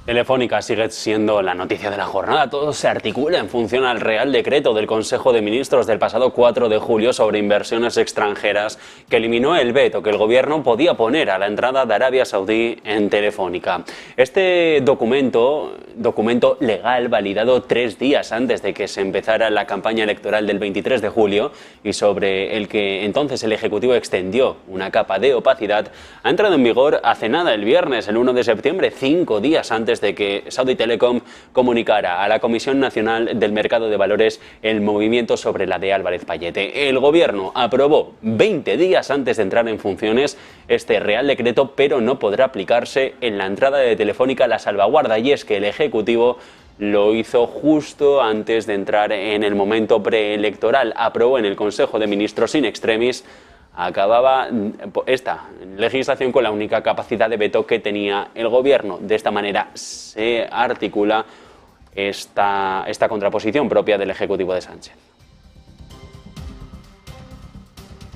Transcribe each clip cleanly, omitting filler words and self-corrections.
Telefónica sigue siendo la noticia de la jornada. Todo se articula en función al Real Decreto del Consejo de Ministros del pasado 4 de julio sobre inversiones extranjeras, que eliminó el veto que el gobierno podía poner a la entrada de Arabia Saudí en Telefónica. Este documento legal validado 3 días antes de que se empezara la campaña electoral del 23 de julio y sobre el que entonces el Ejecutivo extendió una capa de opacidad, ha entrado en vigor hace nada, el viernes, el 1 de septiembre, 5 días antes de que Saudi Telecom comunicara a la Comisión Nacional del Mercado de Valores el movimiento sobre la de Álvarez Pallete. El gobierno aprobó 20 días antes de entrar en funciones este Real Decreto, pero no podrá aplicarse en la entrada de Telefónica la salvaguarda, y es que el Ejecutivo lo hizo justo antes de entrar en el momento preelectoral. Aprobó en el Consejo de Ministros in extremis. Acababa esta legislación con la única capacidad de veto que tenía el gobierno. De esta manera se articula esta contraposición propia del Ejecutivo de Sánchez.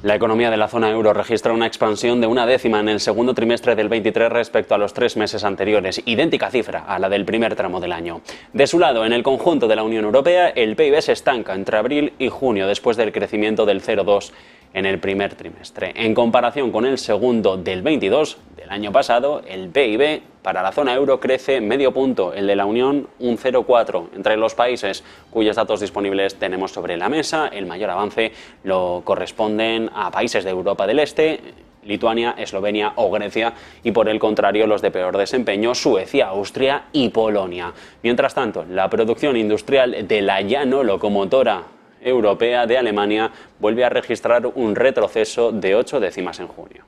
La economía de la zona euro registra una expansión de 0,1 en el segundo trimestre del 23 respecto a los 3 meses anteriores, idéntica cifra a la del primer tramo del año. De su lado, en el conjunto de la Unión Europea, el PIB se estanca entre abril y junio después del crecimiento del 0,2 en el primer trimestre. En comparación con el segundo del 22 del año pasado, el PIB para la zona euro crece medio punto, el de la Unión un 0,4. Entre los países cuyos datos disponibles tenemos sobre la mesa, el mayor avance lo corresponden a países de Europa del Este, Lituania, Eslovenia o Grecia, y por el contrario los de peor desempeño, Suecia, Austria y Polonia. Mientras tanto, la producción industrial de la ya no locomotora europea de Alemania vuelve a registrar un retroceso de 8 décimas en junio.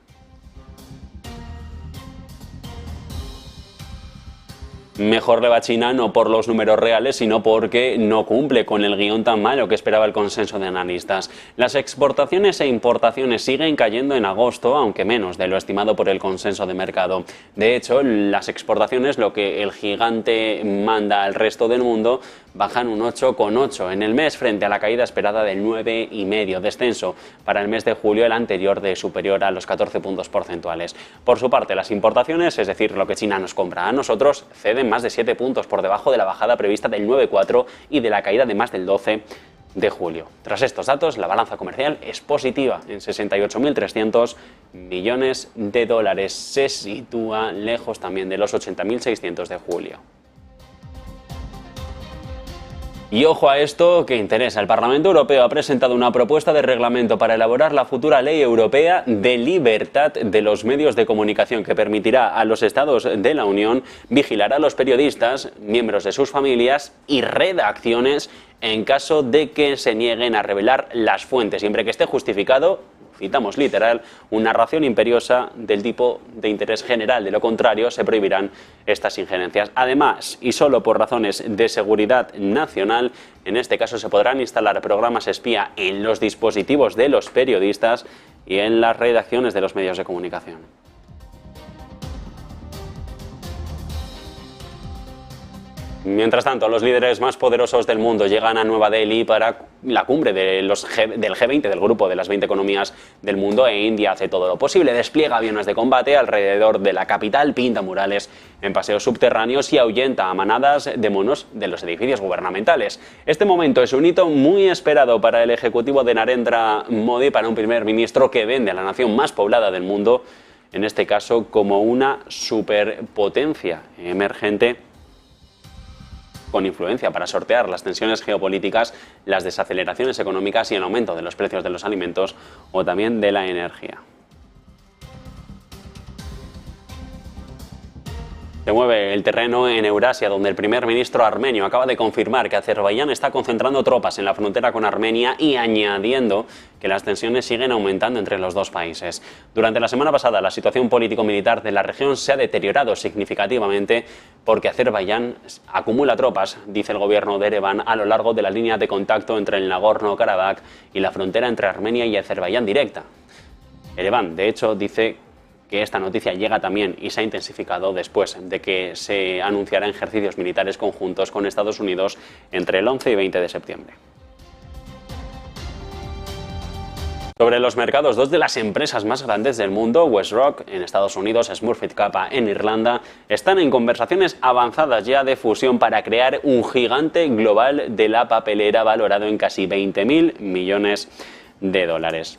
Mejor le va China no por los números reales, sino porque no cumple con el guión tan malo que esperaba el consenso de analistas. Las exportaciones e importaciones siguen cayendo en agosto, aunque menos de lo estimado por el consenso de mercado. De hecho, las exportaciones, lo que el gigante manda al resto del mundo, bajan un 8,8 en el mes frente a la caída esperada del 9,5, descenso para el mes de julio, el anterior de superior a los 14 puntos porcentuales. Por su parte, las importaciones, es decir, lo que China nos compra a nosotros, ceden más de 7 puntos por debajo de la bajada prevista del 9,4 y de la caída de más del 12 de julio. Tras estos datos, la balanza comercial es positiva en 68.300 millones de dólares. Se sitúa lejos también de los 80.600 de julio. Y ojo a esto que interesa. El Parlamento Europeo ha presentado una propuesta de reglamento para elaborar la futura ley europea de libertad de los medios de comunicación, que permitirá a los Estados de la Unión vigilar a los periodistas, miembros de sus familias y redacciones en caso de que se nieguen a revelar las fuentes, siempre que esté justificado, citamos literal, una narración imperiosa del tipo de interés general. De lo contrario, se prohibirán estas injerencias. Además, y solo por razones de seguridad nacional, en este caso se podrán instalar programas espía en los dispositivos de los periodistas y en las redacciones de los medios de comunicación. Mientras tanto, los líderes más poderosos del mundo llegan a Nueva Delhi para la cumbre del G20, del grupo de las 20 economías del mundo, e India hace todo lo posible. Despliega aviones de combate alrededor de la capital, pinta murales en paseos subterráneos y ahuyenta a manadas de monos de los edificios gubernamentales. Este momento es un hito muy esperado para el ejecutivo de Narendra Modi, para un primer ministro que vende a la nación más poblada del mundo, en este caso como una superpotencia emergente con influencia para sortear las tensiones geopolíticas, las desaceleraciones económicas y el aumento de los precios de los alimentos o también de la energía. Se mueve el terreno en Eurasia, donde el primer ministro armenio acaba de confirmar que Azerbaiyán está concentrando tropas en la frontera con Armenia y añadiendo que las tensiones siguen aumentando entre los dos países. Durante la semana pasada, la situación político-militar de la región se ha deteriorado significativamente porque Azerbaiyán acumula tropas, dice el gobierno de Ereván, a lo largo de la línea de contacto entre el Nagorno-Karabaj y la frontera entre Armenia y Azerbaiyán directa. Ereván, de hecho, dice que esta noticia llega también y se ha intensificado después de que se anunciaran ejercicios militares conjuntos con Estados Unidos entre el 11 y 20 de septiembre. Sobre los mercados, dos de las empresas más grandes del mundo, WestRock en Estados Unidos, Smurfit Kappa en Irlanda, están en conversaciones avanzadas ya de fusión para crear un gigante global de la papelera valorado en casi 20.000 millones de dólares.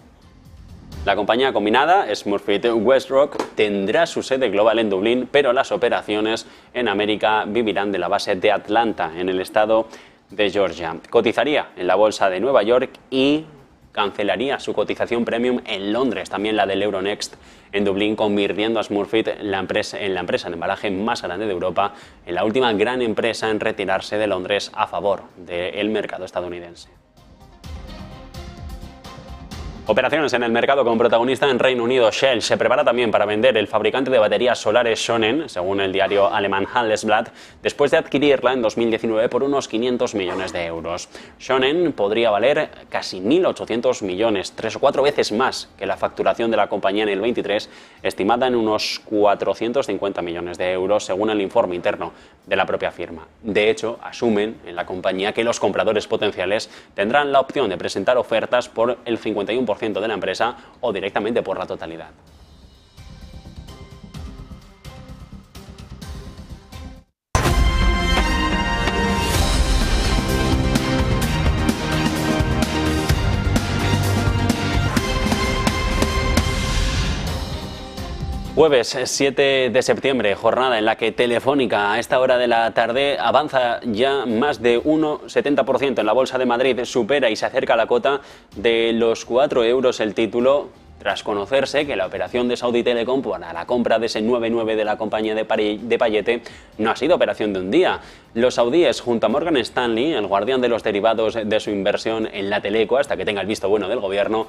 La compañía combinada, Smurfit WestRock, tendrá su sede global en Dublín, pero las operaciones en América vivirán de la base de Atlanta, en el estado de Georgia. Cotizaría en la bolsa de Nueva York y cancelaría su cotización premium en Londres, también la del Euronext en Dublín, convirtiendo a Smurfit en la empresa de embalaje más grande de Europa, en la última gran empresa en retirarse de Londres a favor del mercado estadounidense. Operaciones en el mercado con protagonista en Reino Unido. Shell se prepara también para vender el fabricante de baterías solares Shonen, según el diario alemán Handelsblatt, después de adquirirla en 2019 por unos 500 millones de euros. Shonen podría valer casi 1.800 millones, 3 o 4 veces más que la facturación de la compañía en el 23, estimada en unos 450 millones de euros, según el informe interno de la propia firma. De hecho, asumen en la compañía que los compradores potenciales tendrán la opción de presentar ofertas por el 51% de la empresa o directamente por la totalidad. Jueves 7 de septiembre, jornada en la que Telefónica a esta hora de la tarde avanza ya más de 1,70% en la Bolsa de Madrid, supera y se acerca a la cota de los 4 euros el título, tras conocerse que la operación de Saudi Telecom para la compra de ese 9,9 de la compañía de Payete no ha sido operación de un día. Los saudíes, junto a Morgan Stanley, el guardián de los derivados de su inversión en la Teleco, hasta que tenga el visto bueno del gobierno,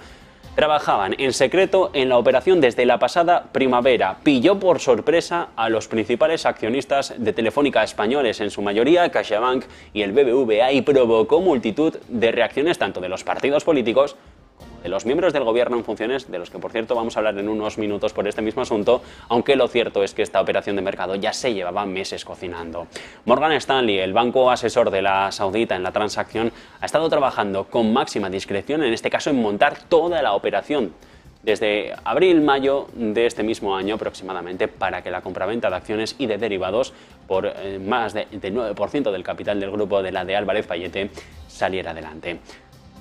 trabajaban en secreto en la operación desde la pasada primavera. Pilló por sorpresa a los principales accionistas de Telefónica españoles, en su mayoría CaixaBank y el BBVA, y provocó multitud de reacciones tanto de los partidos políticos como de los miembros del gobierno en funciones, de los que por cierto vamos a hablar en unos minutos por este mismo asunto, aunque lo cierto es que esta operación de mercado ya se llevaba meses cocinando. Morgan Stanley, el banco asesor de la saudita en la transacción, ha estado trabajando con máxima discreción, en este caso en montar toda la operación desde abril-mayo de este mismo año aproximadamente, para que la compraventa de acciones y de derivados por más del 9% del capital del grupo de la de Álvarez Payete saliera adelante.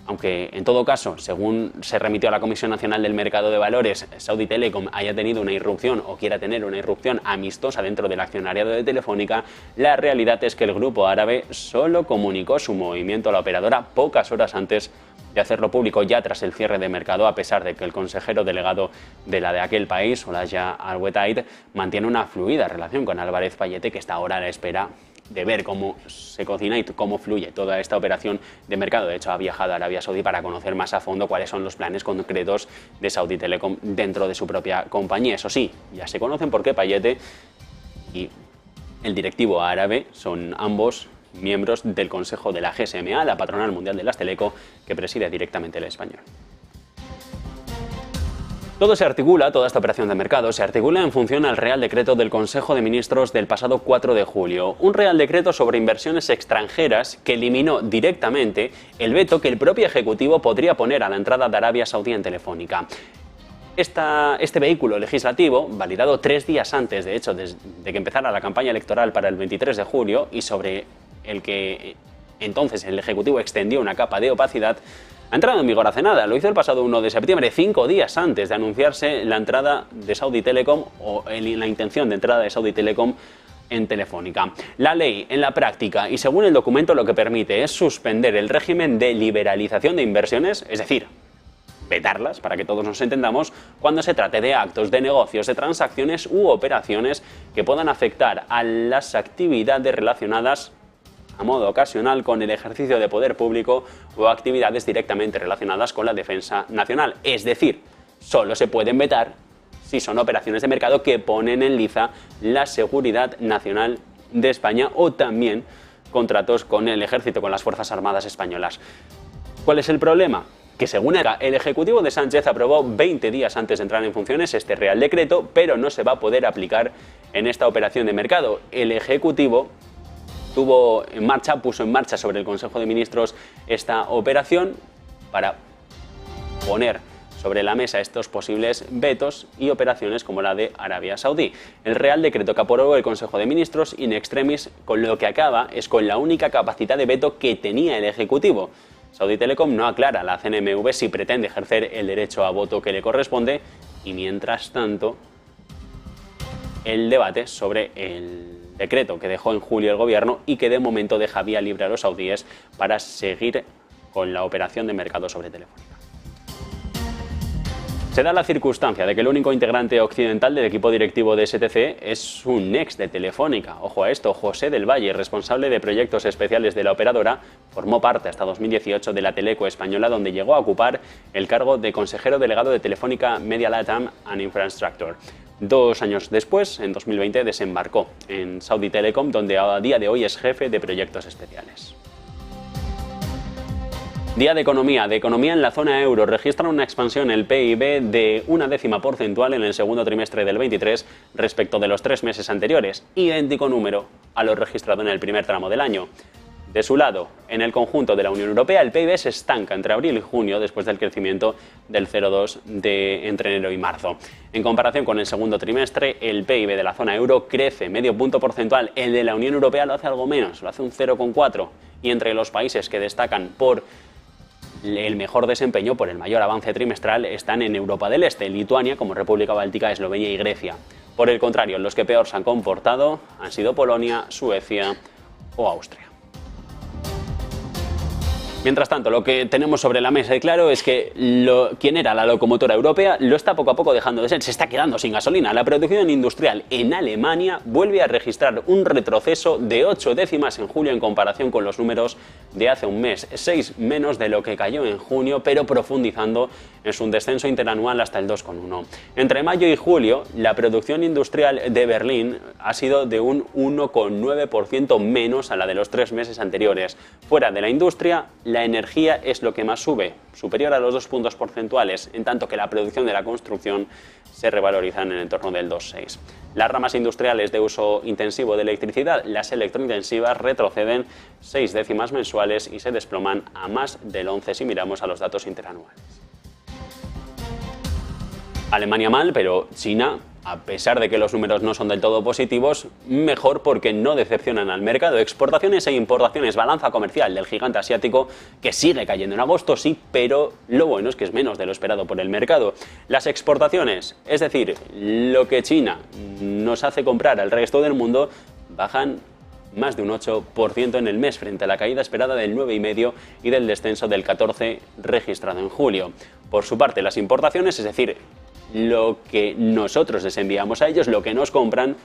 Aunque, en todo caso, según se remitió a la Comisión Nacional del Mercado de Valores, Saudi Telecom haya tenido una irrupción o quiera tener una irrupción amistosa dentro del accionariado de Telefónica, la realidad es que el grupo árabe solo comunicó su movimiento a la operadora pocas horas antes de hacerlo público, ya tras el cierre de mercado, a pesar de que el consejero delegado de la de aquel país, Olaya Al-Wetaid, mantiene una fluida relación con Álvarez Payete, que está ahora a la espera de ver cómo se cocina y cómo fluye toda esta operación de mercado. De hecho, ha viajado a Arabia Saudí para conocer más a fondo cuáles son los planes concretos de Saudi Telecom dentro de su propia compañía. Eso sí, ya se conocen porque Payete y el directivo árabe son ambos miembros del Consejo de la GSMA, la patronal mundial de las Teleco, que preside directamente el español. Todo se articula, toda esta operación de mercado se articula en función al Real Decreto del Consejo de Ministros del pasado 4 de julio. Un Real Decreto sobre inversiones extranjeras que eliminó directamente el veto que el propio Ejecutivo podría poner a la entrada de Arabia Saudí en Telefónica. Este vehículo legislativo, validado 3 días antes, de hecho, de que empezara la campaña electoral para el 23 de julio y sobre el que entonces el Ejecutivo extendió una capa de opacidad, ha entrado en vigor hace nada. Lo hizo el pasado 1 de septiembre, 5 días antes de anunciarse la entrada de Saudi Telecom o la intención de entrada de Saudi Telecom en Telefónica. La ley, en la práctica y según el documento, lo que permite es suspender el régimen de liberalización de inversiones, es decir, vetarlas, para que todos nos entendamos, cuando se trate de actos de negocios, de transacciones u operaciones que puedan afectar a las actividades relacionadas a modo ocasional con el ejercicio de poder público o actividades directamente relacionadas con la defensa nacional. Es decir, solo se pueden vetar si son operaciones de mercado que ponen en liza la seguridad nacional de España o también contratos con el ejército, con las Fuerzas Armadas españolas. ¿Cuál es el problema? Que según el Ejecutivo de Sánchez aprobó 20 días antes de entrar en funciones este Real Decreto, pero no se va a poder aplicar en esta operación de mercado. El Ejecutivo puso en marcha sobre el Consejo de Ministros esta operación para poner sobre la mesa estos posibles vetos y operaciones como la de Arabia Saudí. El Real Decreto que aprobó el Consejo de Ministros in extremis, con lo que acaba es con la única capacidad de veto que tenía el Ejecutivo. Saudi Telecom no aclara a la CNMV si pretende ejercer el derecho a voto que le corresponde y, mientras tanto, el debate sobre el decreto que dejó en julio el gobierno y que de momento deja vía libre a los saudíes para seguir con la operación de mercado sobre Telefónica. Se da la circunstancia de que el único integrante occidental del equipo directivo de STC es un ex de Telefónica. Ojo a esto, José del Valle, responsable de proyectos especiales de la operadora, formó parte hasta 2018 de la Teleco española, donde llegó a ocupar el cargo de consejero delegado de Telefónica Media Latam and Infrastructure. 2 años después, en 2020, desembarcó en Saudi Telecom, donde a día de hoy es jefe de proyectos especiales. Día de economía en la zona euro. Registra una expansión en el PIB de 0,1 porcentual en el segundo trimestre del 23 respecto de los 3 meses anteriores, idéntico número a lo registrado en el primer tramo del año. De su lado, en el conjunto de la Unión Europea, el PIB se estanca entre abril y junio después del crecimiento del 0,2 entre enero y marzo. En comparación con el segundo trimestre, el PIB de la zona euro crece medio punto porcentual. El de la Unión Europea lo hace algo menos, lo hace un 0,4. Y entre los países que destacan por el mejor desempeño, por el mayor avance trimestral, están en Europa del Este, Lituania, como República Báltica, Eslovenia y Grecia. Por el contrario, los que peor se han comportado han sido Polonia, Suecia o Austria. Mientras tanto, lo que tenemos sobre la mesa, y claro, es que quien era la locomotora europea lo está poco a poco dejando de ser, se está quedando sin gasolina. La producción industrial en Alemania vuelve a registrar un retroceso de 8 décimas en julio en comparación con los números de hace un mes, 6 menos de lo que cayó en junio, pero profundizando en su descenso interanual hasta el 2,1. Entre mayo y julio, la producción industrial de Berlín ha sido de un 1,9% menos a la de los 3 meses anteriores. Fuera de la industria, la energía es lo que más sube, superior a los 2 puntos porcentuales, en tanto que la producción de la construcción se revaloriza en el entorno del 2,6. Las ramas industriales de uso intensivo de electricidad, las electrointensivas, retroceden 6 décimas mensuales y se desploman a más del 11 si miramos a los datos interanuales. Alemania mal, pero China, a pesar de que los números no son del todo positivos, mejor porque no decepcionan al mercado. Exportaciones e importaciones, balanza comercial del gigante asiático que sigue cayendo en agosto, sí, pero lo bueno es que es menos de lo esperado por el mercado. Las exportaciones, es decir, lo que China nos hace comprar al resto del mundo, bajan más de un 8% en el mes frente a la caída esperada del 9,5% y del descenso del 14% registrado en julio. Por su parte, las importaciones, es decir, lo que nosotros les enviamos a ellos, lo que nos compran,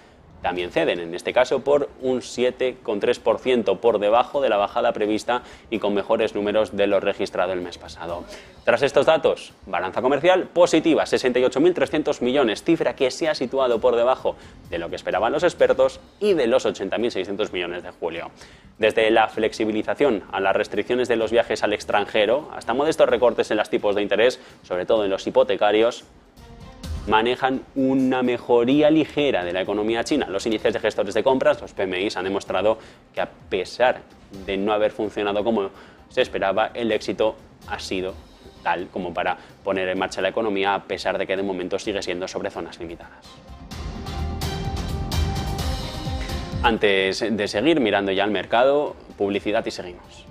también ceden, en este caso por un 7,3% por debajo de la bajada prevista y con mejores números de lo registrado el mes pasado. Tras estos datos, balanza comercial positiva, 68.300 millones, cifra que se ha situado por debajo de lo que esperaban los expertos y de los 80.600 millones de julio. Desde la flexibilización a las restricciones de los viajes al extranjero hasta modestos recortes en los tipos de interés, sobre todo en los hipotecarios, manejan una mejoría ligera de la economía china. Los índices de gestores de compras, los PMIs, han demostrado que a pesar de no haber funcionado como se esperaba, el éxito ha sido tal como para poner en marcha la economía, a pesar de que de momento sigue siendo sobre zonas limitadas. Antes de seguir mirando ya al mercado, publicidad y seguimos.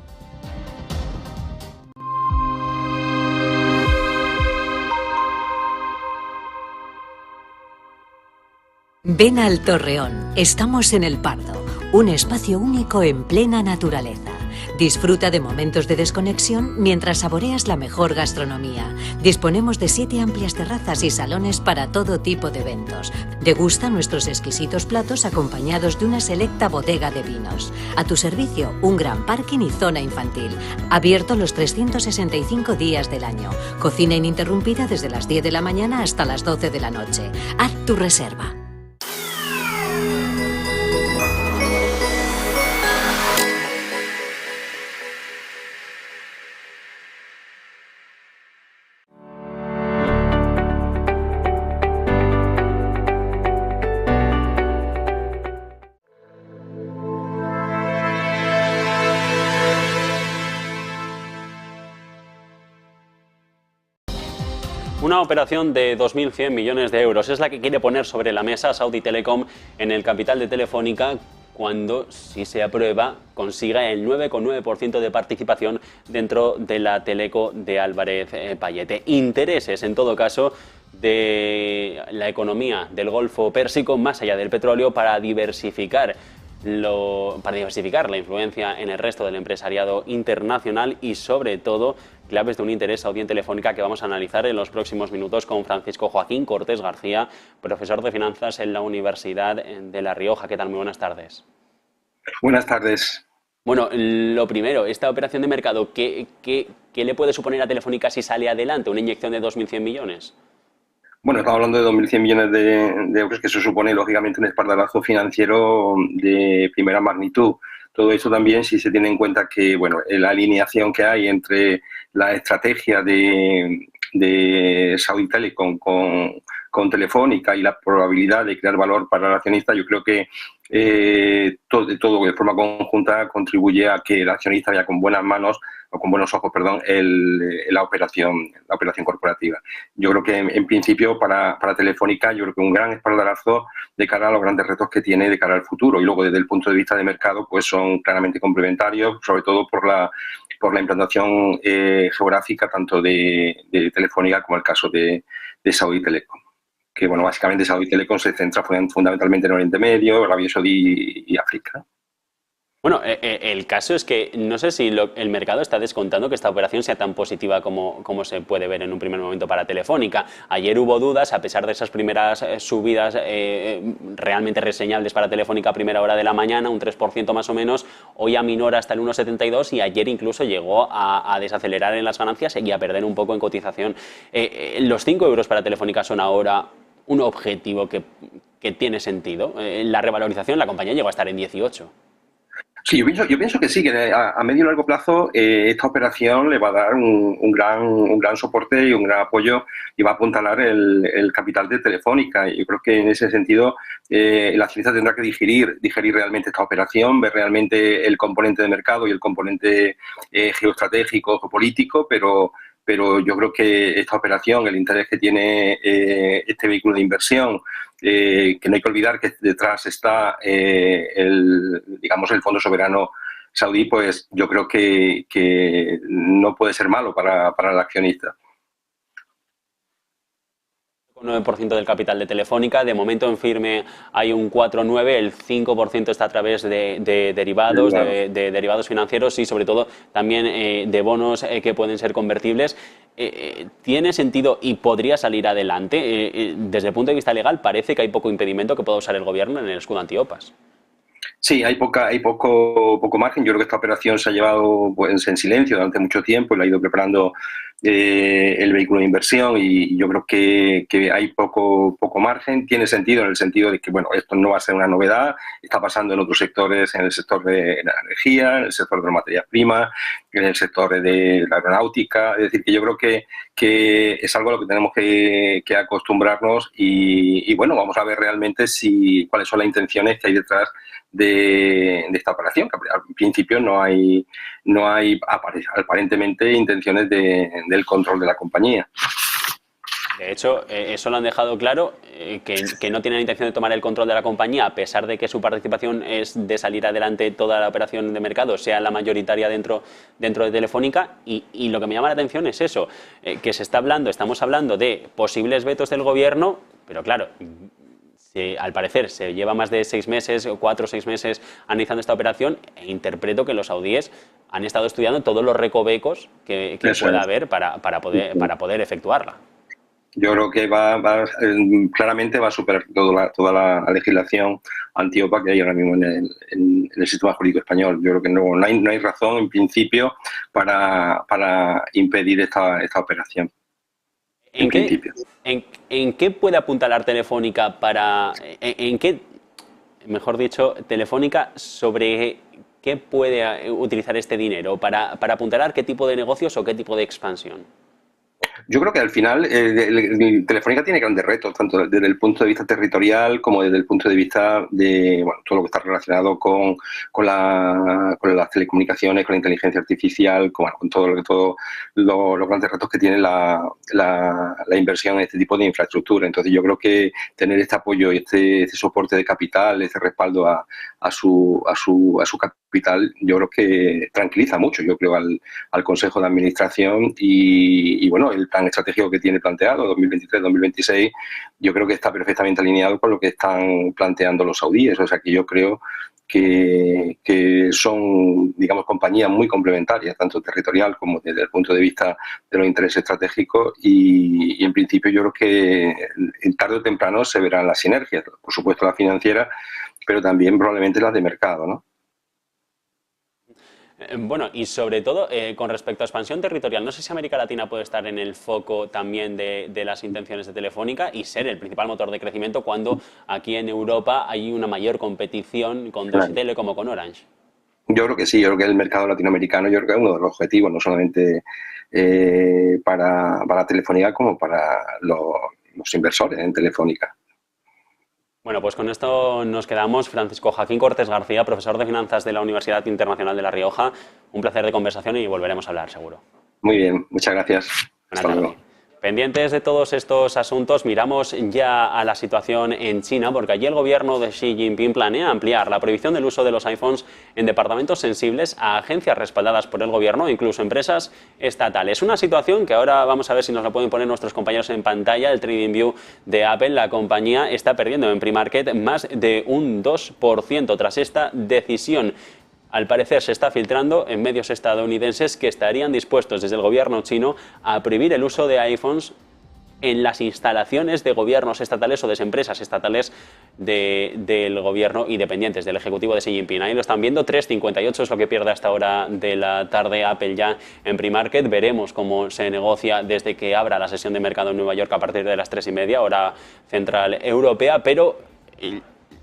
Ven al Torreón, estamos en El Pardo, un espacio único en plena naturaleza. Disfruta de momentos de desconexión mientras saboreas la mejor gastronomía. Disponemos de 7 amplias terrazas y salones para todo tipo de eventos. Degusta nuestros exquisitos platos acompañados de una selecta bodega de vinos. A tu servicio, un gran parking y zona infantil. Abierto los 365 días del año. Cocina ininterrumpida desde las 10 de la mañana hasta las 12 de la noche. Haz tu reserva. una operación de 2.100 millones de euros. Es la que quiere poner sobre la mesa Saudi Telecom en el capital de Telefónica cuando, si se aprueba, consiga el 9,9% de participación dentro de la Teleco de Álvarez Pallete. Intereses, en todo caso, de la economía del Golfo Pérsico, más allá del petróleo, para diversificar la influencia en el resto del empresariado internacional y, sobre todo, claves de un interés saudí en Telefónica que vamos a analizar en los próximos minutos con Francisco Joaquín Cortés García, profesor de finanzas en la Universidad de La Rioja. ¿Qué tal? Muy buenas tardes. Buenas tardes. Bueno, lo primero, esta operación de mercado, ¿qué le puede suponer a Telefónica si sale adelante? ¿Una inyección de 2.100 millones? Bueno, estamos hablando de 2.100 millones de euros, que eso supone, lógicamente, un espaldarazo financiero de primera magnitud. Todo eso también, si se tiene en cuenta que, bueno, la alineación que hay entre la estrategia de Saudi Telecom con Telefónica y la probabilidad de crear valor para el accionista, yo creo que todo de forma conjunta contribuye a que el accionista vea con buenas manos o con buenos ojos, perdón, la operación corporativa. Yo creo que en principio para Telefónica, yo creo que un gran espaldarazo de cara a los grandes retos que tiene de cara al futuro, y luego desde el punto de vista de mercado pues son claramente complementarios, sobre todo por la implantación geográfica tanto de Telefónica como el caso de Saudi Telecom. Que, bueno, básicamente Saudi Telecom se centra fundamentalmente en Oriente Medio, Arabia Saudí y África. Bueno, el caso es que no sé si el mercado está descontando que esta operación sea tan positiva como se puede ver en un primer momento para Telefónica. Ayer hubo dudas, a pesar de esas primeras subidas realmente reseñables para Telefónica a primera hora de la mañana, un 3% más o menos, hoy aminora hasta el 1,72 y ayer incluso llegó a desacelerar en las ganancias y a perder un poco en cotización. Los 5 euros para Telefónica son ahora un objetivo que tiene sentido. La revalorización, la compañía llegó a estar en 18. Sí, yo pienso que sí, que a medio y largo plazo esta operación le va a dar un gran soporte y un gran apoyo y va a apuntalar el capital de Telefónica. Yo creo que en ese sentido el accionista tendrá que digerir realmente esta operación, ver realmente el componente de mercado y el componente geoestratégico, geopolítico, pero yo creo que esta operación, el interés que tiene este vehículo de inversión, que no hay que olvidar que detrás está el Fondo Soberano Saudí, pues yo creo que no puede ser malo para el accionista. 9% del capital de Telefónica, de momento en firme hay un 4,9%, el 5% está a través de derivados, de derivados financieros y sobre todo también de bonos que pueden ser convertibles. ¿Tiene sentido y podría salir adelante? Desde el punto de vista legal parece que hay poco impedimento que pueda usar el gobierno en el escudo antiopas. Sí, hay poco margen. Yo creo que esta operación se ha llevado pues, en silencio durante mucho tiempo y la ha ido preparando el vehículo de inversión y yo creo que hay poco margen. Tiene sentido en el sentido de que, bueno, esto no va a ser una novedad. Está pasando en otros sectores, en el sector de la energía, en el sector de las materias primas, en el sector de la aeronáutica. Es decir, que yo creo que es algo a lo que tenemos que acostumbrarnos y bueno, vamos a ver realmente cuáles son las intenciones que hay detrás de esta operación, que al principio no hay aparentemente intenciones del control de la compañía. De hecho, eso lo han dejado claro, que no tienen la intención de tomar el control de la compañía, a pesar de que su participación es de salir adelante toda la operación de mercado, sea la mayoritaria dentro de Telefónica. Y lo que me llama la atención es eso, que estamos hablando de posibles vetos del gobierno, pero claro, al parecer se lleva más de 6 meses, 4 o 6 meses analizando esta operación e interpreto que los saudíes han estado estudiando todos los recovecos que pueda haber para poder efectuarla. Yo creo que claramente va a superar toda la legislación antiopa que hay ahora mismo en el sistema jurídico español. Yo creo que no hay razón en principio para impedir esta operación. ¿En qué puede apuntalar Telefónica Telefónica sobre qué puede utilizar este dinero para apuntalar qué tipo de negocios o qué tipo de expansión? Yo creo que al final Telefónica tiene grandes retos, tanto desde el punto de vista territorial como desde el punto de vista de todo lo que está relacionado con las telecomunicaciones, con la inteligencia artificial, con todos los grandes retos que tiene la inversión en este tipo de infraestructura. Entonces yo creo que tener este apoyo y este soporte de capital, este respaldo a su capital, yo creo que tranquiliza mucho, yo creo, al Consejo de Administración y bueno, el plan estratégico que tiene planteado, 2023-2026, yo creo que está perfectamente alineado con lo que están planteando los saudíes. O sea que yo creo que son, digamos, compañías muy complementarias, tanto territorial como desde el punto de vista de los intereses estratégicos y en principio yo creo que tarde o temprano se verán las sinergias, por supuesto la financiera, pero también probablemente las de mercado, ¿no? Bueno, y sobre todo con respecto a expansión territorial, no sé si América Latina puede estar en el foco también de las intenciones de Telefónica y ser el principal motor de crecimiento cuando aquí en Europa hay una mayor competición con Deutsche Telekom como con Orange. Yo creo que sí, yo creo que el mercado latinoamericano yo creo que es uno de los objetivos, no solamente para Telefónica como para los inversores en Telefónica. Bueno, pues con esto nos quedamos. Francisco Joaquín Cortés García, profesor de Finanzas de la Universidad Internacional de La Rioja. Un placer de conversación y volveremos a hablar, seguro. Muy bien, muchas gracias. Hasta luego. Pendientes de todos estos asuntos, miramos ya a la situación en China, porque allí el gobierno de Xi Jinping planea ampliar la prohibición del uso de los iPhones en departamentos sensibles a agencias respaldadas por el gobierno, incluso empresas estatales. Una situación que ahora vamos a ver si nos la pueden poner nuestros compañeros en pantalla. El TradingView de Apple, la compañía está perdiendo en pre-market más de un 2% tras esta decisión. Al parecer se está filtrando en medios estadounidenses que estarían dispuestos desde el gobierno chino a prohibir el uso de iPhones en las instalaciones de gobiernos estatales o de empresas estatales del gobierno y dependientes del ejecutivo de Xi Jinping. Ahí lo están viendo, 3,58 es lo que pierde hasta ahora de la tarde Apple ya en pre-market. Veremos cómo se negocia desde que abra la sesión de mercado en Nueva York a partir de las 3:30, hora central europea, pero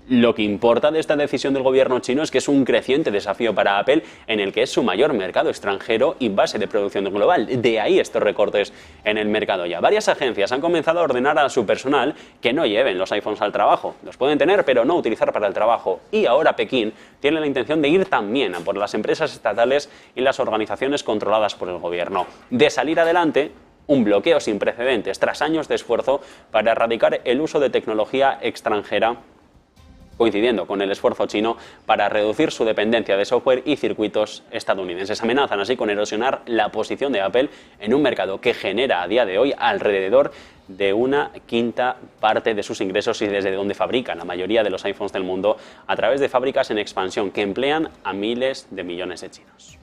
lo que importa de esta decisión del gobierno chino es que es un creciente desafío para Apple, en el que es su mayor mercado extranjero y base de producción global. De ahí estos recortes en el mercado ya. Varias agencias han comenzado a ordenar a su personal que no lleven los iPhones al trabajo. Los pueden tener, pero no utilizar para el trabajo. Y ahora Pekín tiene la intención de ir también a por las empresas estatales y las organizaciones controladas por el gobierno. De salir adelante, un bloqueo sin precedentes tras años de esfuerzo para erradicar el uso de tecnología extranjera, coincidiendo con el esfuerzo chino para reducir su dependencia de software y circuitos estadounidenses. Amenazan así con erosionar la posición de Apple en un mercado que genera a día de hoy alrededor de una quinta parte de sus ingresos y desde donde fabrican la mayoría de los iPhones del mundo a través de fábricas en expansión que emplean a miles de millones de chinos.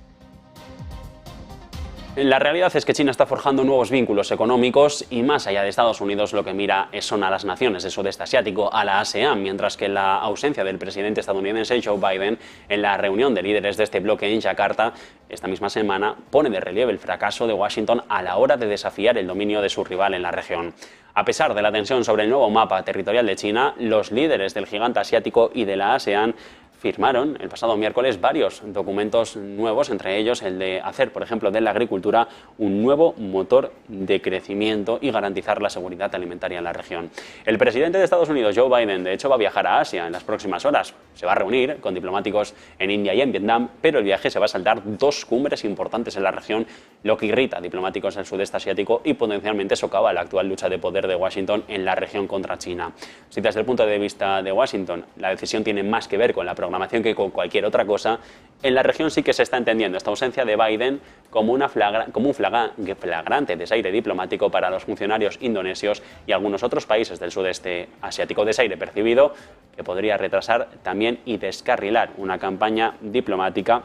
La realidad es que China está forjando nuevos vínculos económicos y más allá de Estados Unidos lo que mira son a las naciones del sudeste asiático, a la ASEAN, mientras que la ausencia del presidente estadounidense Joe Biden en la reunión de líderes de este bloque en Yakarta esta misma semana pone de relieve el fracaso de Washington a la hora de desafiar el dominio de su rival en la región. A pesar de la tensión sobre el nuevo mapa territorial de China, los líderes del gigante asiático y de la ASEAN firmaron el pasado miércoles varios documentos nuevos, entre ellos el de hacer, por ejemplo, de la agricultura un nuevo motor de crecimiento y garantizar la seguridad alimentaria en la región. El presidente de Estados Unidos, Joe Biden, de hecho va a viajar a Asia en las próximas horas. Se va a reunir con diplomáticos en India y en Vietnam, pero el viaje se va a saltar dos cumbres importantes en la región, lo que irrita a diplomáticos del sudeste asiático y potencialmente socava la actual lucha de poder de Washington en la región contra China. Si desde el punto de vista de Washington la decisión tiene más que ver con la programación que con cualquier otra cosa, en la región sí que se está entendiendo esta ausencia de Biden como un flagrante desaire diplomático para los funcionarios indonesios y algunos otros países del sudeste asiático. Desaire percibido que podría retrasar también y descarrilar una campaña diplomática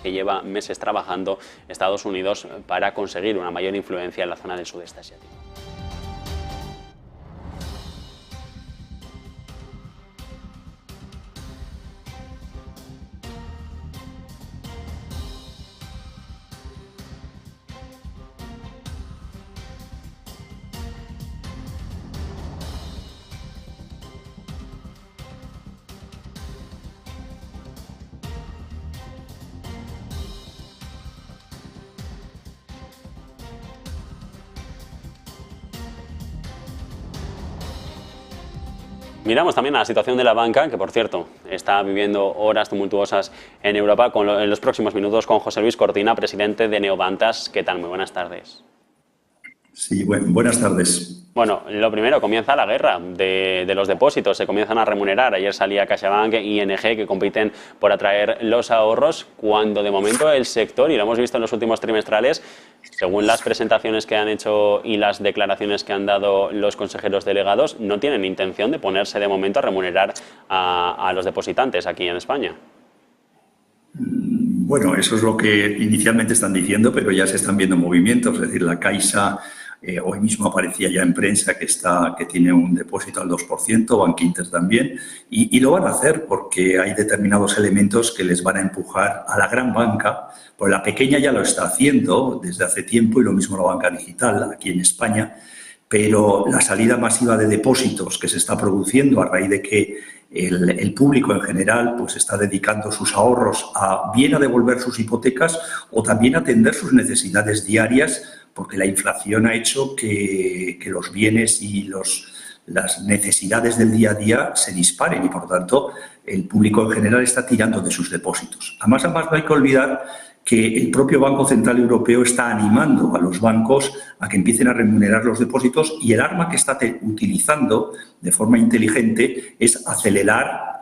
que lleva meses trabajando Estados Unidos para conseguir una mayor influencia en la zona del sudeste asiático. Miramos también a la situación de la banca, que por cierto está viviendo horas tumultuosas en Europa, en los próximos minutos con José Luis Cortina, presidente de Neobantas. ¿Qué tal? Muy buenas tardes. Sí, buenas tardes. Bueno, lo primero, comienza la guerra de los depósitos, se comienzan a remunerar. Ayer salía CaixaBank e ING que compiten por atraer los ahorros, cuando de momento el sector, y lo hemos visto en los últimos trimestrales, según las presentaciones que han hecho y las declaraciones que han dado los consejeros delegados, no tienen intención de ponerse de momento a remunerar a los depositantes aquí en España. Bueno, eso es lo que inicialmente están diciendo, pero ya se están viendo movimientos. Es decir, la Caixa hoy mismo aparecía ya en prensa que tiene un depósito al 2%, Bankinter también, y lo van a hacer porque hay determinados elementos que les van a empujar a la gran banca, pues la pequeña ya lo está haciendo desde hace tiempo y lo mismo la banca digital aquí en España, pero la salida masiva de depósitos que se está produciendo a raíz de que el público en general pues está dedicando sus ahorros bien a devolver sus hipotecas o también a atender sus necesidades diarias, porque la inflación ha hecho que los bienes y las necesidades del día a día se disparen y, por tanto, el público en general está tirando de sus depósitos. Además, no hay que olvidar que el propio Banco Central Europeo está animando a los bancos a que empiecen a remunerar los depósitos, y el arma que está utilizando de forma inteligente es acelerar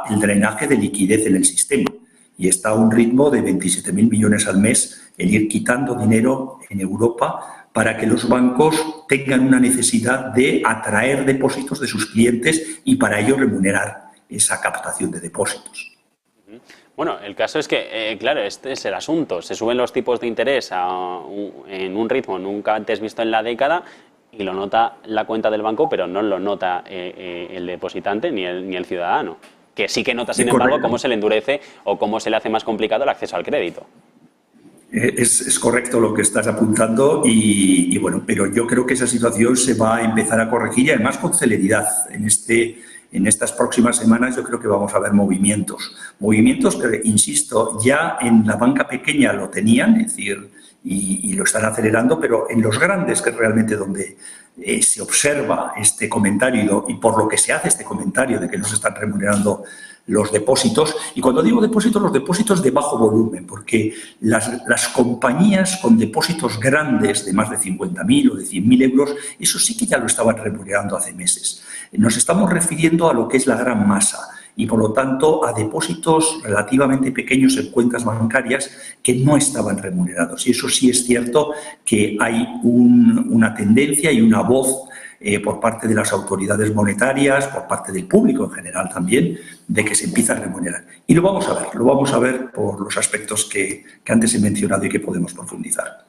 el drenaje de liquidez en el sistema. Y está a un ritmo de 27.000 millones al mes el ir quitando dinero en Europa para que los bancos tengan una necesidad de atraer depósitos de sus clientes y para ello remunerar esa captación de depósitos. Bueno, el caso es que, claro, este es el asunto. Se suben los tipos de interés en un ritmo nunca antes visto en la década y lo nota la cuenta del banco, pero no lo nota el depositante ni el ciudadano. Que sí que nota, sin embargo, cómo se le endurece o cómo se le hace más complicado el acceso al crédito. Es correcto lo que estás apuntando y bueno, pero yo creo que esa situación se va a empezar a corregir y además con celeridad. En estas próximas semanas yo creo que vamos a ver movimientos que, insisto, ya en la banca pequeña lo tenían, es decir, y lo están acelerando, pero en los grandes, que es realmente donde se observa este comentario y por lo que se hace este comentario de que no se están remunerando los depósitos. Y cuando digo depósitos, los depósitos de bajo volumen, porque las compañías con depósitos grandes de más de 50.000 o de 100.000 euros, eso sí que ya lo estaban remunerando hace meses. Nos estamos refiriendo a lo que es la gran masa y, por lo tanto, a depósitos relativamente pequeños en cuentas bancarias que no estaban remunerados. Y eso sí es cierto que hay una tendencia y una voz por parte de las autoridades monetarias, por parte del público en general también, de que se empieza a remunerar. Y lo vamos a ver por los aspectos que antes he mencionado y que podemos profundizar.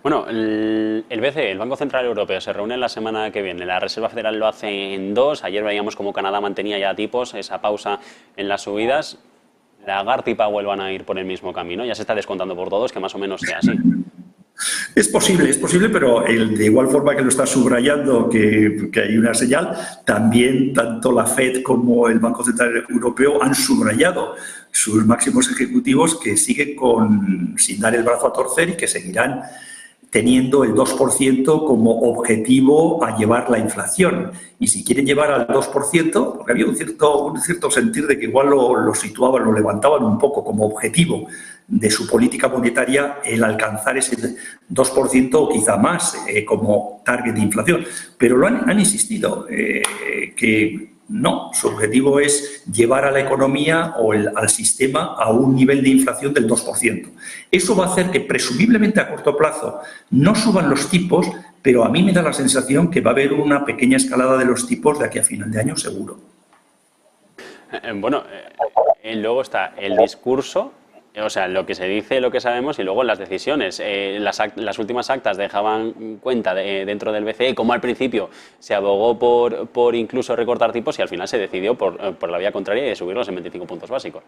Bueno, el BCE, el Banco Central Europeo, se reúne la semana que viene. La Reserva Federal lo hace en 2. Ayer veíamos cómo Canadá mantenía ya tipos, esa pausa en las subidas. Lagarde y Powell van a ir por el mismo camino. Ya se está descontando por todos que más o menos sea así. Es posible, pero de igual forma que lo está subrayando, que hay una señal, también tanto la FED como el Banco Central Europeo han subrayado sus máximos ejecutivos que siguen sin dar el brazo a torcer y que seguirán teniendo el 2% como objetivo a llevar la inflación. Y si quieren llevar al 2%, porque había un cierto sentir de que igual lo situaban, lo levantaban un poco como objetivo de su política monetaria, el alcanzar ese 2% o quizá más como target de inflación. Pero lo han insistido, que no, su objetivo es llevar a la economía o al sistema a un nivel de inflación del 2%. Eso va a hacer que presumiblemente a corto plazo no suban los tipos, pero a mí me da la sensación que va a haber una pequeña escalada de los tipos de aquí a final de año seguro. Bueno, luego está el discurso, o sea, lo que se dice, lo que sabemos, y luego las decisiones. Las últimas actas dejaban cuenta dentro del BCE, como al principio se abogó por incluso recortar tipos y al final se decidió por la vía contraria de subirlos en 25 puntos básicos.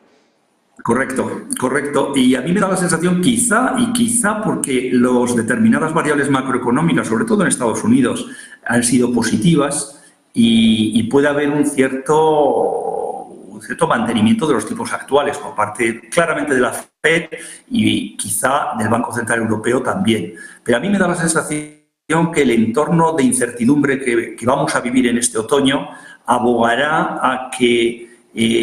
Correcto. Y a mí me da la sensación, quizá porque las determinadas variables macroeconómicas, sobre todo en Estados Unidos, han sido positivas y puede haber un cierto mantenimiento de los tipos actuales por parte claramente de la FED y quizá del Banco Central Europeo también. Pero a mí me da la sensación que el entorno de incertidumbre que vamos a vivir en este otoño abogará a que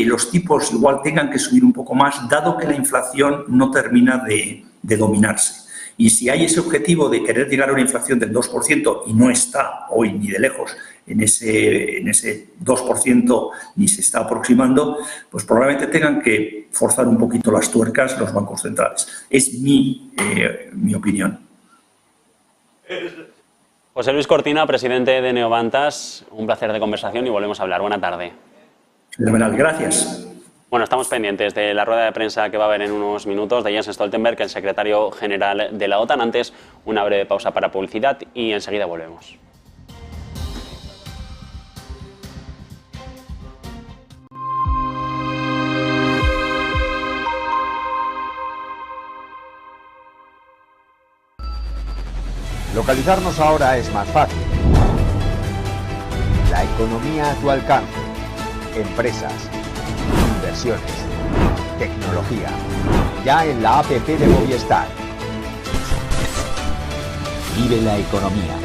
los tipos igual tengan que subir un poco más, dado que la inflación no termina de dominarse. Y si hay ese objetivo de querer llegar a una inflación del 2% y no está hoy ni de lejos en ese 2%, ni se está aproximando, pues probablemente tengan que forzar un poquito las tuercas los bancos centrales. Es mi opinión. José Luis Cortina, presidente de Neovantas, un placer de conversación y volvemos a hablar. Buena tarde. Fenomenal, gracias. Bueno, estamos pendientes de la rueda de prensa que va a haber en unos minutos de Jens Stoltenberg, el secretario general de la OTAN. Antes, una breve pausa para publicidad y enseguida volvemos. Localizarnos ahora es más fácil. La economía a tu alcance. Empresas. Inversiones. Tecnología. Ya en la app de Movistar. Vive la economía.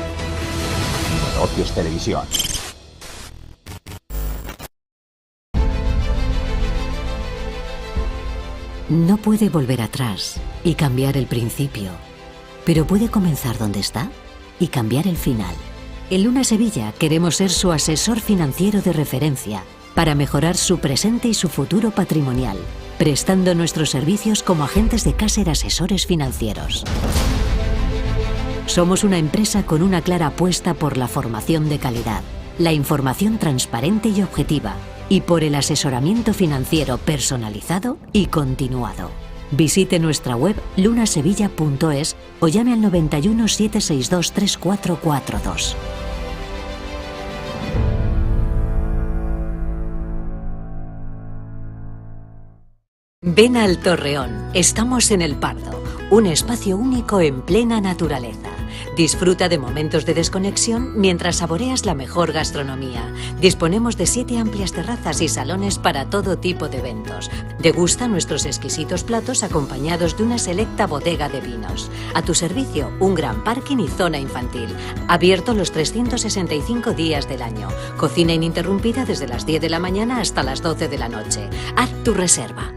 Negocios Televisión. No puede volver atrás y cambiar el principio, pero puede comenzar donde está y cambiar el final. En Luna Sevilla queremos ser su asesor financiero de referencia para mejorar su presente y su futuro patrimonial, prestando nuestros servicios como agentes de Caser Asesores Financieros. Somos una empresa con una clara apuesta por la formación de calidad, la información transparente y objetiva, y por el asesoramiento financiero personalizado y continuado. Visite nuestra web lunasevilla.es o llame al 91 762 3442. Ven al Torreón. Estamos en El Pardo, un espacio único en plena naturaleza. Disfruta de momentos de desconexión mientras saboreas la mejor gastronomía. Disponemos de 7 amplias terrazas y salones para todo tipo de eventos. Degusta nuestros exquisitos platos acompañados de una selecta bodega de vinos. A tu servicio, un gran parking y zona infantil. Abierto los 365 días del año. Cocina ininterrumpida desde las 10 de la mañana hasta las 12 de la noche. Haz tu reserva.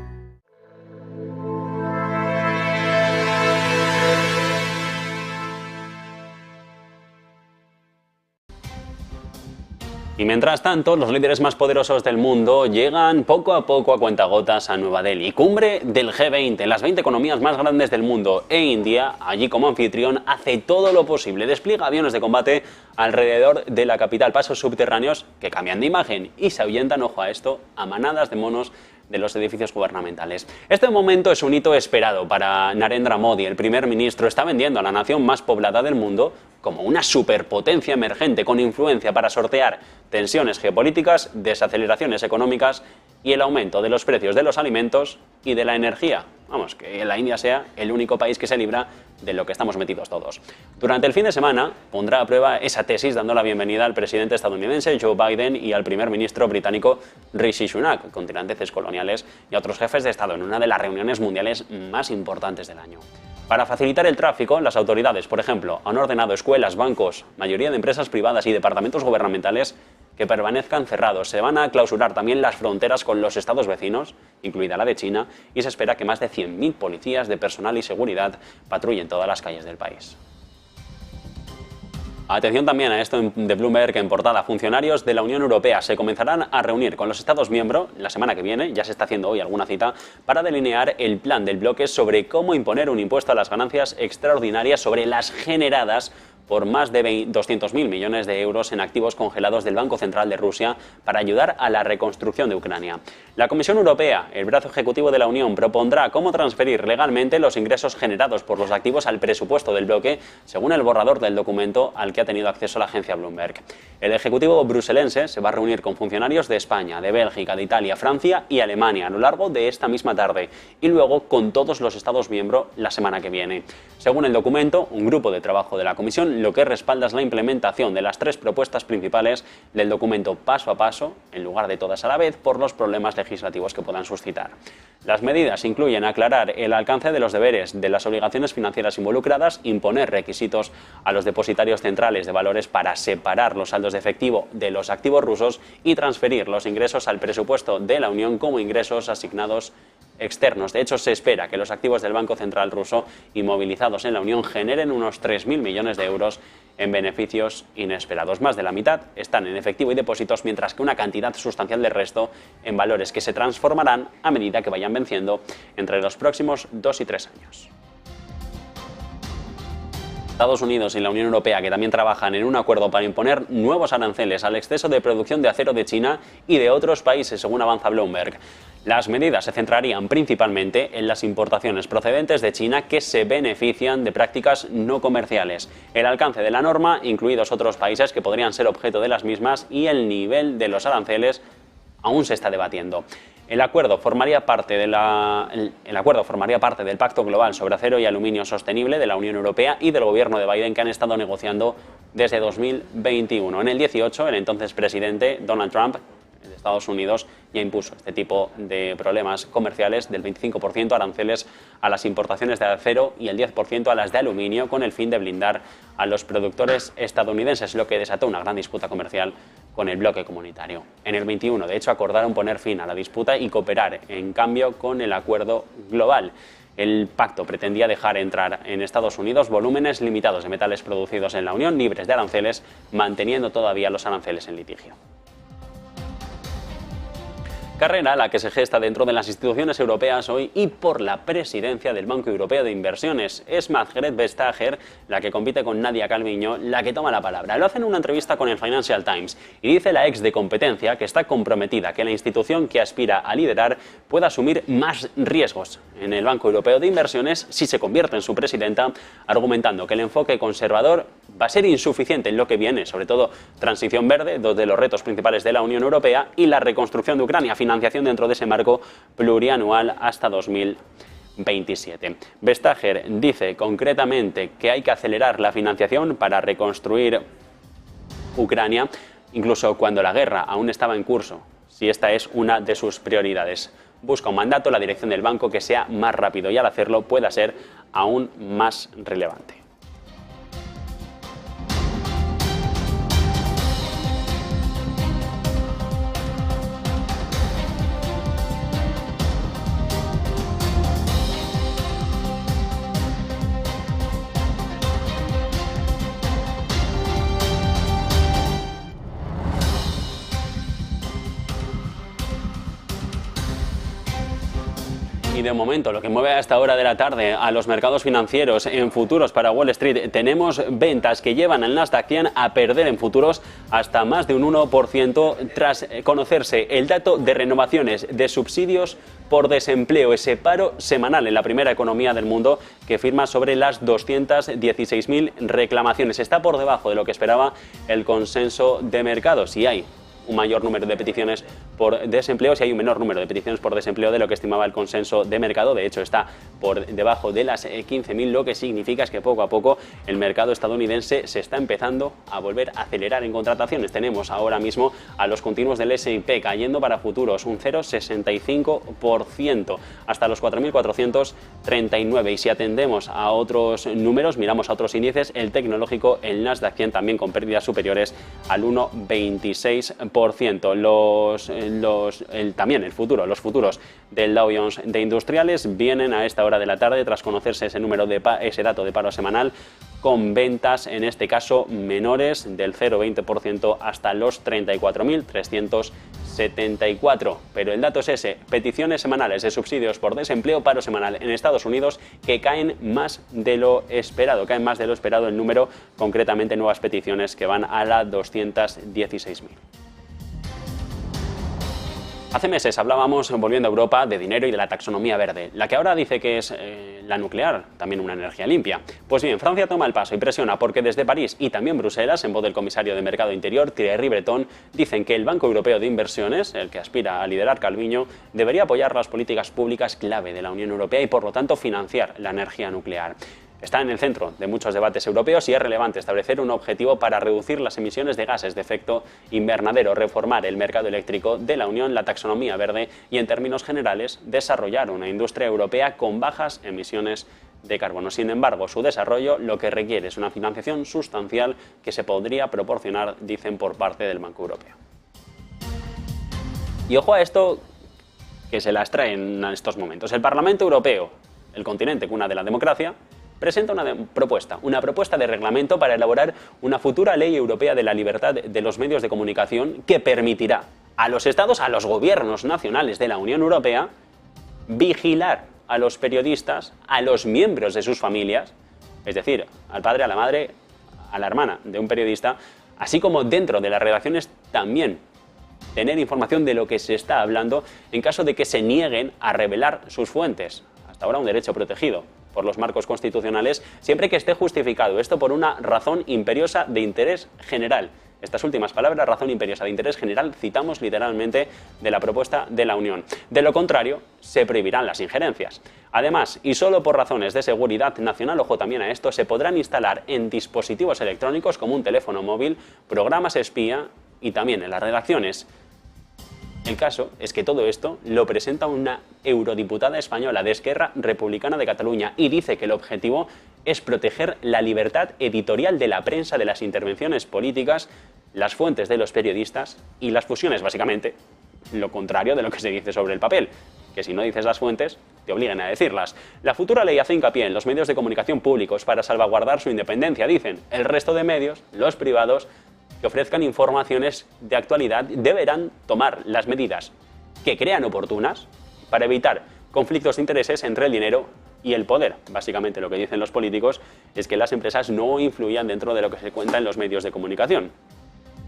Y mientras tanto, los líderes más poderosos del mundo llegan poco a poco a cuentagotas a Nueva Delhi, cumbre del G20, las 20 economías más grandes del mundo, e India, allí como anfitrión, hace todo lo posible, despliega aviones de combate alrededor de la capital, pasos subterráneos que cambian de imagen y se ahuyentan, ojo a esto, a manadas de monos de los edificios gubernamentales. Este momento es un hito esperado para Narendra Modi. El primer ministro está vendiendo a la nación más poblada del mundo como una superpotencia emergente con influencia para sortear tensiones geopolíticas, desaceleraciones económicas y el aumento de los precios de los alimentos y de la energía. Vamos, que la India sea el único país que se libra de lo que estamos metidos todos. Durante el fin de semana pondrá a prueba esa tesis dando la bienvenida al presidente estadounidense Joe Biden y al primer ministro británico Rishi Sunak, con tiranteces coloniales y a otros jefes de Estado en una de las reuniones mundiales más importantes del año. Para facilitar el tráfico, las autoridades, por ejemplo, han ordenado escuelas, bancos, mayoría de empresas privadas y departamentos gubernamentales que permanezcan cerrados. Se van a clausurar también las fronteras con los estados vecinos, incluida la de China, y se espera que más de 100.000 policías de personal y seguridad patrullen todas las calles del país. Atención también a esto de Bloomberg en portada. Funcionarios de la Unión Europea se comenzarán a reunir con los Estados miembros la semana que viene, ya se está haciendo hoy alguna cita, para delinear el plan del bloque sobre cómo imponer un impuesto a las ganancias extraordinarias sobre las generadas por más de 200.000 millones de euros en activos congelados del Banco Central de Rusia para ayudar a la reconstrucción de Ucrania. La Comisión Europea, el brazo ejecutivo de la Unión, propondrá cómo transferir legalmente los ingresos generados por los activos al presupuesto del bloque, según el borrador del documento al que ha tenido acceso la agencia Bloomberg. El ejecutivo bruselense se va a reunir con funcionarios de España, de Bélgica, de Italia, Francia y Alemania a lo largo de esta misma tarde y luego con todos los Estados miembros la semana que viene. Según el documento, un grupo de trabajo de la Comisión lo que respalda es la implementación de las 3 propuestas principales del documento paso a paso, en lugar de todas a la vez, por los problemas legislativos que puedan suscitar. Las medidas incluyen aclarar el alcance de los deberes de las obligaciones financieras involucradas, imponer requisitos a los depositarios centrales de valores para separar los saldos de efectivo de los activos rusos y transferir los ingresos al presupuesto de la Unión como ingresos asignados externos. De hecho, se espera que los activos del Banco Central ruso inmovilizados en la Unión generen unos 3.000 millones de euros en beneficios inesperados. Más de la mitad están en efectivo y depósitos, mientras que una cantidad sustancial del resto en valores que se transformarán a medida que vayan venciendo entre los próximos 2 y 3 años. Estados Unidos y la Unión Europea, que también trabajan en un acuerdo para imponer nuevos aranceles al exceso de producción de acero de China y de otros países, según avanza Bloomberg. Las medidas se centrarían principalmente en las importaciones procedentes de China que se benefician de prácticas no comerciales, el alcance de la norma, incluidos otros países que podrían ser objeto de las mismas, y el nivel de los aranceles aún se está debatiendo. El acuerdo formaría parte del Pacto Global sobre Acero y Aluminio Sostenible de la Unión Europea y del gobierno de Biden, que han estado negociando desde 2021. En el 18, el entonces presidente Donald Trump de Estados Unidos ya impuso este tipo de problemas comerciales del 25% aranceles a las importaciones de acero y el 10% a las de aluminio, con el fin de blindar a los productores estadounidenses, lo que desató una gran disputa comercial con el bloque comunitario. En el 21, de hecho, acordaron poner fin a la disputa y cooperar, en cambio, con el acuerdo global. El pacto pretendía dejar entrar en Estados Unidos volúmenes limitados de metales producidos en la Unión, libres de aranceles, manteniendo todavía los aranceles en litigio. Carrera la que se gesta dentro de las instituciones europeas hoy y por la presidencia del Banco Europeo de Inversiones. Es Margrethe Vestager, la que compite con Nadia Calviño, la que toma la palabra. Lo hace en una entrevista con el Financial Times y dice la ex de competencia que está comprometida que la institución que aspira a liderar pueda asumir más riesgos en el Banco Europeo de Inversiones si se convierte en su presidenta, argumentando que el enfoque conservador va a ser insuficiente en lo que viene, sobre todo transición verde, dos de los retos principales de la Unión Europea, y la reconstrucción de Ucrania, financiación dentro de ese marco plurianual hasta 2027. Vestager dice concretamente que hay que acelerar la financiación para reconstruir Ucrania, incluso cuando la guerra aún estaba en curso, si esta es una de sus prioridades. Busca un mandato la dirección del banco que sea más rápido y al hacerlo pueda ser aún más relevante. Y de momento, lo que mueve a esta hora de la tarde a los mercados financieros en futuros para Wall Street, tenemos ventas que llevan al Nasdaq 100 a perder en futuros hasta más de un 1% tras conocerse el dato de renovaciones de subsidios por desempleo, ese paro semanal en la primera economía del mundo que firma sobre las 216.000 reclamaciones. Está por debajo de lo que esperaba el consenso de mercado. Si hay un mayor número de peticiones por desempleo, si hay un menor número de peticiones por desempleo de lo que estimaba el consenso de mercado. De hecho, está por debajo de las 15.000, lo que significa es que poco a poco el mercado estadounidense se está empezando a volver a acelerar en contrataciones. Tenemos ahora mismo a los continuos del S&P cayendo para futuros un 0,65% hasta los 4.439. Y si atendemos a otros números, miramos a otros índices, el tecnológico, el Nasdaq 100 también con pérdidas superiores al 1,26%. También los futuros del Dow Jones de industriales vienen a esta hora de la tarde tras conocerse ese dato de paro semanal, con ventas en este caso menores del 0,20% hasta los 34.374. Pero el dato es ese: peticiones semanales de subsidios por desempleo, paro semanal en Estados Unidos, que caen más de lo esperado. El número, concretamente nuevas peticiones que van a las 216.000. Hace meses hablábamos, volviendo a Europa, de dinero y de la taxonomía verde, la que ahora dice que es la nuclear, también una energía limpia. Pues bien, Francia toma el paso y presiona porque desde París y también Bruselas, en voz del comisario de Mercado Interior, Thierry Breton, dicen que el Banco Europeo de Inversiones, el que aspira a liderar Calviño, debería apoyar las políticas públicas clave de la Unión Europea y, por lo tanto, financiar la energía nuclear. Está en el centro de muchos debates europeos y es relevante establecer un objetivo para reducir las emisiones de gases de efecto invernadero, reformar el mercado eléctrico de la Unión, la taxonomía verde y, en términos generales, desarrollar una industria europea con bajas emisiones de carbono. Sin embargo, su desarrollo lo que requiere es una financiación sustancial que se podría proporcionar, dicen, por parte del Banco Europeo. Y ojo a esto que se las trae en estos momentos. El Parlamento Europeo, el continente cuna de la democracia, presenta una propuesta de reglamento para elaborar una futura ley europea de la libertad de los medios de comunicación que permitirá a los estados, a los gobiernos nacionales de la Unión Europea, vigilar a los periodistas, a los miembros de sus familias, es decir, al padre, a la madre, a la hermana de un periodista, así como dentro de las redacciones también tener información de lo que se está hablando en caso de que se nieguen a revelar sus fuentes. Hasta ahora un derecho protegido por los marcos constitucionales, siempre que esté justificado esto por una razón imperiosa de interés general. Estas últimas palabras, razón imperiosa de interés general, citamos literalmente de la propuesta de la Unión. De lo contrario, se prohibirán las injerencias. Además, y solo por razones de seguridad nacional, ojo también a esto, se podrán instalar en dispositivos electrónicos como un teléfono móvil, programas espía y también en las redacciones. El caso es que todo esto lo presenta una eurodiputada española de Esquerra Republicana de Cataluña y dice que el objetivo es proteger la libertad editorial de la prensa, de las intervenciones políticas, las fuentes de los periodistas y las fusiones, básicamente lo contrario de lo que se dice sobre el papel, que si no dices las fuentes, te obligan a decirlas. La futura ley hace hincapié en los medios de comunicación públicos para salvaguardar su independencia, dicen. El resto de medios, los privados, que ofrezcan informaciones de actualidad deberán tomar las medidas que crean oportunas para evitar conflictos de intereses entre el dinero y el poder. Básicamente lo que dicen los políticos es que las empresas no influyan dentro de lo que se cuenta en los medios de comunicación,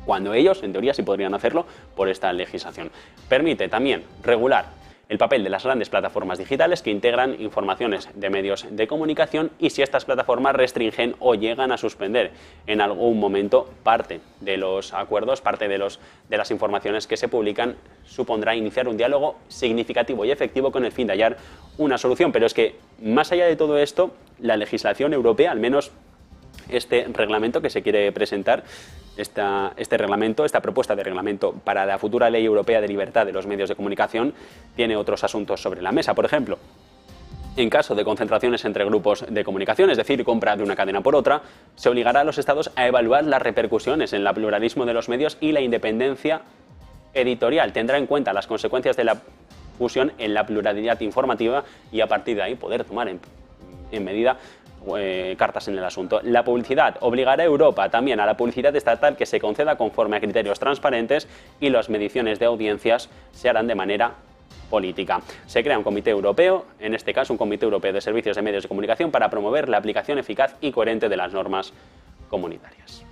cuando ellos, en teoría, sí podrían hacerlo por esta legislación. Permite también regular el papel de las grandes plataformas digitales que integran informaciones de medios de comunicación y si estas plataformas restringen o llegan a suspender en algún momento parte de los acuerdos, parte de las informaciones que se publican, supondrá iniciar un diálogo significativo y efectivo con el fin de hallar una solución. Pero es que, más allá de todo esto, la legislación europea, al menos este reglamento que se quiere presentar, esta propuesta de reglamento para la futura ley europea de libertad de los medios de comunicación, tiene otros asuntos sobre la mesa. Por ejemplo, en caso de concentraciones entre grupos de comunicación, es decir, compra de una cadena por otra, se obligará a los estados a evaluar las repercusiones en el pluralismo de los medios y la independencia editorial. Tendrá en cuenta las consecuencias de la fusión en la pluralidad informativa y a partir de ahí poder tomar en medida cartas en el asunto. La publicidad obligará a Europa también a la publicidad estatal que se conceda conforme a criterios transparentes y las mediciones de audiencias se harán de manera política. Se crea un comité europeo, en este caso un comité europeo de servicios de medios de comunicación, para promover la aplicación eficaz y coherente de las normas comunitarias.